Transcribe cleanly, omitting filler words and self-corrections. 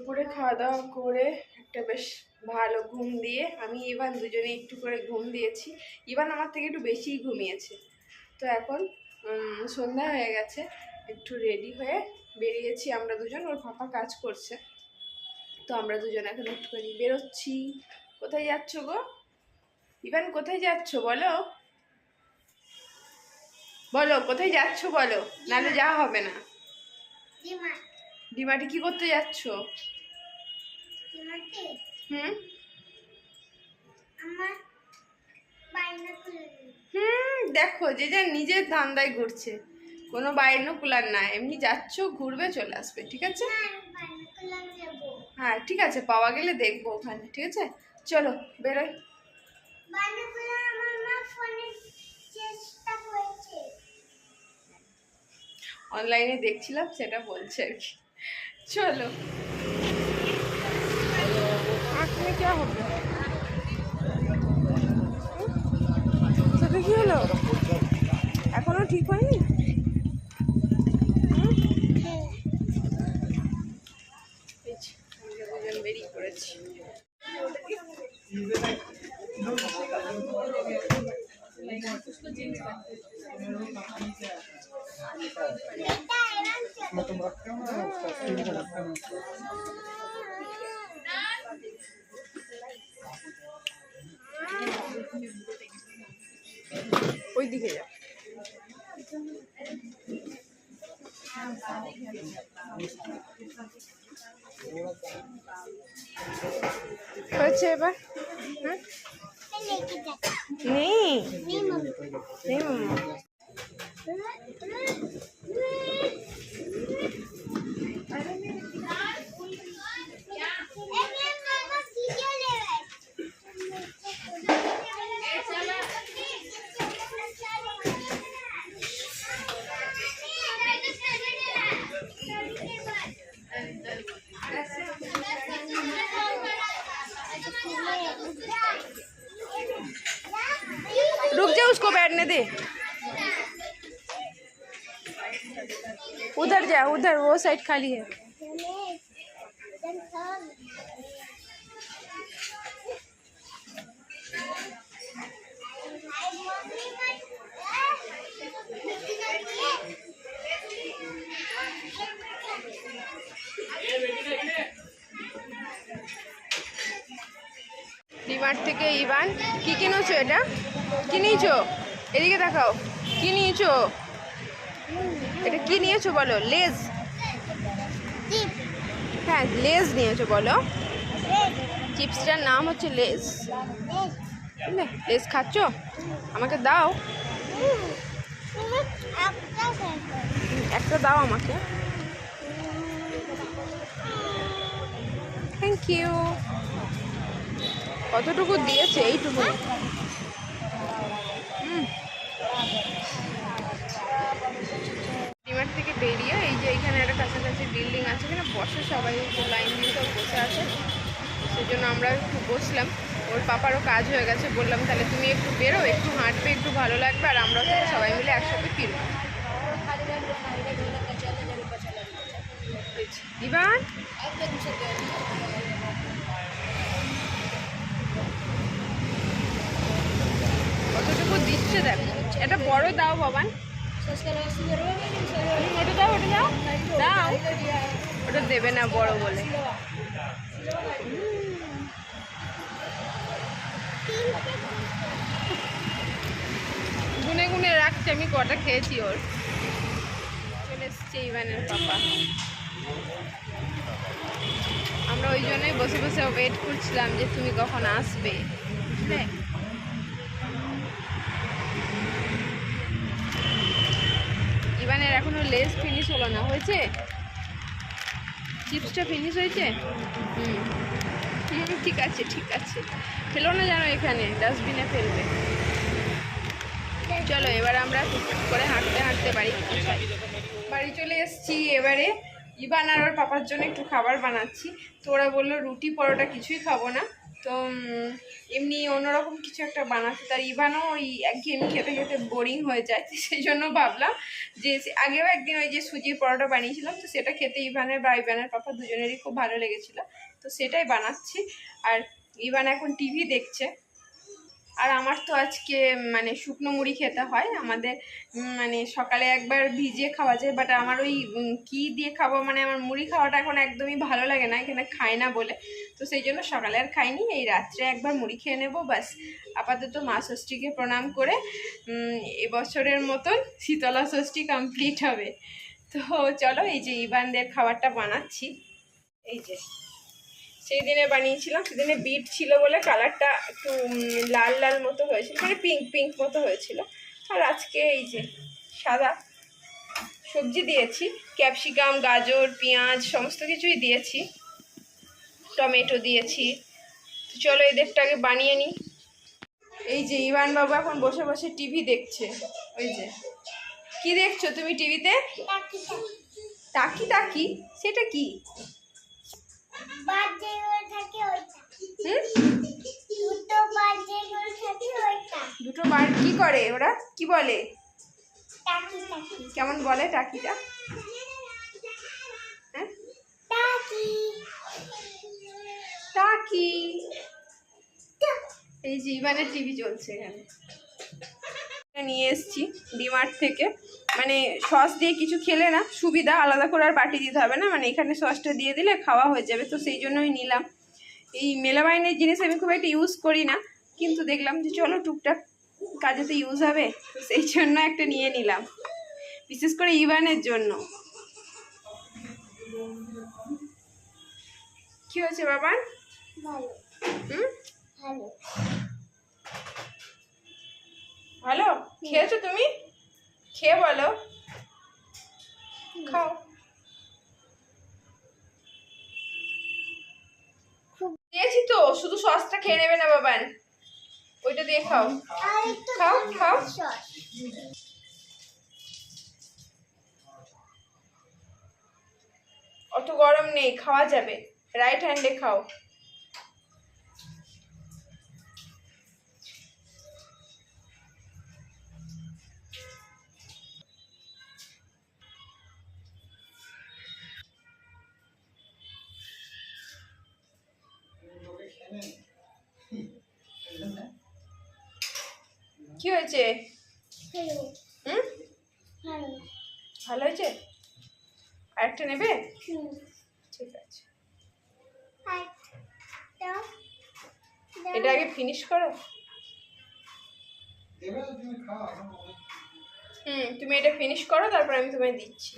দুপুরে খাওয়া দাওয়া করে একটা বেশ ভালো ঘুম দিয়ে আমি ইভান দুজনে একটু করে ঘুম দিয়েছি। ইভান আমার থেকে একটু বেশিই ঘুমিয়েছে। তো এখন সন্ধ্যা হয়ে গেছে, একটু রেডি হয়ে বেরিয়েছি আমরা দুজন। ওর পাপা কাজ করছে, তো আমরা দুজন এখন একটুখানি বেরোচ্ছি। কোথায় যাচ্ছ গো ইভান? কোথায় যাচ্ছ বলো, বলো কোথায় যাচ্ছ বলো, নাহলে যাওয়া হবে না। ডিমার্টে কি করতে যাচ্ছ? দেখো যে যা নিজের ধান্দায় ঘুরছে, কোনো বাইনোকুলার না, এমনি যাচ্ছ ঘুরবে চলে আসবে, ঠিক আছে? হ্যাঁ ঠিক আছে, পাওয়া গেলে দেখবো ওখানে, ঠিক আছে? চলো বেরোই। অনলাইনে দেখছিলাম সেটা বলছে আর কি। চলো আঁকলে কে হবে? সেটা কি হলো, এখনো ঠিক হয়নি? দুজন বেরিয়ে পড়েছি। ওই দিকে যা। হয়েছে এবার? নেই নেই মাম্মা। रुक जा, उसको बैठने दे। उधर जा, उधर वो साइड खाली है। ডিমার্ট থেকে ইভান কি কিনেছো? এটা কি নিয়েছো? এদিকে দেখাও, কি নিয়েছো? এটা কি নিয়েছো বলো? লেজ? হ্যাঁ লেজ নিয়েছো বলো। চিপসটার নাম হচ্ছে লেজ। লেজ খাচ্ছ? আমাকে দাও, একটা দাও আমাকে। Thank you. কতটুকু দিয়েছে? এইটুকু। ডিমার্ট থেকে বেরিয়ে এই যে এখানে একটা কাছাকাছি বিল্ডিং আছে, এখানে বসে সবাই, লাইন দিয়ে সব বসে আছে, সেজন্য আমরা একটু বসলাম। ওর পাপারও কাজ হয়ে গেছে, বললাম তাহলে তুমি একটু বেরো, একটু হাঁটবে, একটু ভালো লাগবে, আর আমরাও সাথে সবাই মিলে একসাথে ফিরবো। ইভান কতটুকু দিচ্ছে দেখো। এটা বড় দাও বাবান, ওটা দাও, ওটা দাও, দাও। ওটা দেবে না বড় বলে। গুনে গুনে রাখছে আমি কটা খেয়েছি ওর। চলে এসছে ইভানের পাপা। আমরা ওই জন্যই বসে বসে ওয়েট করছিলাম যে তুমি কখন আসবে, বুঝলে? ইভানের এখনো লেস ফিনিশ হলো না। হয়েছে? চিপসটা ফিনিশ হয়েছে? ঠিক আছে ঠিক আছে, ফেলো না জানো, এখানে ডাস্টবিনে ফেলবে। চলো এবার আমরা টুকটুক করে হাঁটতে হাঁটতে বাড়ি চলে এসেছি। এবারে ইভান আর ওর পাপার জন্য একটু খাবার বানাচ্ছি। তো ওরা বললো রুটি পরোটা কিছুই খাবো না, তো এমনি অন্যরকম কিছু একটা বানাতে, তার ইভানও ওই একঘেয়েমি খেতে খেতে বোরিং হয়ে যায়, তো সেই জন্য ভাবলাম যে আগেও একদিন ওই যে সুজির পরোটা বানিয়েছিলাম, তো সেটা খেতে ইভানের বা ইভানের পাপা দুজনেরই খুব ভালো লেগেছিলো, তো সেটাই বানাচ্ছি। আর ইভান এখন টিভি দেখছে। আর আমার তো আজকে মানে শুকনো মুড়ি খেতে হয় আমাদের, মানে সকালে একবার ভিজিয়ে খাওয়া যায়, বাট আমার ওই কী দিয়ে খাবো, মানে আমার মুড়ি খাওয়াটা এখন একদমই ভালো লাগে না, এখানে খায় না বলে, তো সেই জন্য সকালে আর খাইনি, এই রাত্রে একবার মুড়ি খেয়ে নেবো ব্যাস। আপাতত মা ষষ্ঠীকে প্রণাম করে এবছরের মতন শীতলা ষষ্ঠী কমপ্লিট হবে। তো চলো, এই যে ইভানদের খাবারটা বানাচ্ছি। এই যে সেই দিনে বানিয়েছিলাম, সেদিনে বিট ছিল বলে কালারটা একটু লাল লাল মতো হয়েছিল, মানে পিঙ্ক পিঙ্ক মতো হয়েছিল। আর আজকে এই যে সাদা সবজি দিয়েছি, ক্যাপসিকাম, গাজর, পেঁয়াজ সমস্ত কিছুই দিয়েছি, টমেটো দিয়েছি। চলো এদেরটাকে বানিয়ে নিই। এই যে ইভান বাবু এখন বসে বসে টিভি দেখছে। ওই যে কি দেখছো তুমি টিভিতে? টাকি টাকি, সেটা কি? দুটো বার কি করে ওরা, কি বলে, কেমন বলে টাকিটা? হ্যাঁ, টাকি। এই যে ইভানের টিভি চলছে এখানে, নিয়ে এসছি ডিমার্ট থেকে, মানে সস দিয়ে কিছু খেলে না সুবিধা, আলাদা করে আর বাটি দিতে হবে না, মানে এখানে সসটা দিয়ে দিলে খাওয়া হয়ে যাবে, তো সেই জন্যই নিলাম। এই মেলামাইনের জিনিস আমি খুব একটা ইউজ করি না, কিন্তু দেখলাম যে চলো টুকটাক কাজে তো ইউজ হবে, তো সেই জন্য একটা নিয়ে নিলাম, বিশেষ করে ইভানের জন্য। কি হয়েছে বাবা? ভালো খেয়েছো তুমি? খেয়ে বলো, খাও। দিয়েছি তো, শুধু সসটা খেয়ে নেবে না বাবান, ওইটা দিয়ে খাও, খাও খাও। অত গরম নেই, খাওয়া যাবে, রাইট হ্যান্ডে খাও। কি হয়েছে? ভালো হয়েছে? আরেকটা নেবে? ঠিক আছে, এটা আগে ফিনিশ করো। তুমি এটা ফিনিশ করো, তারপর আমি তোমায় দিচ্ছি।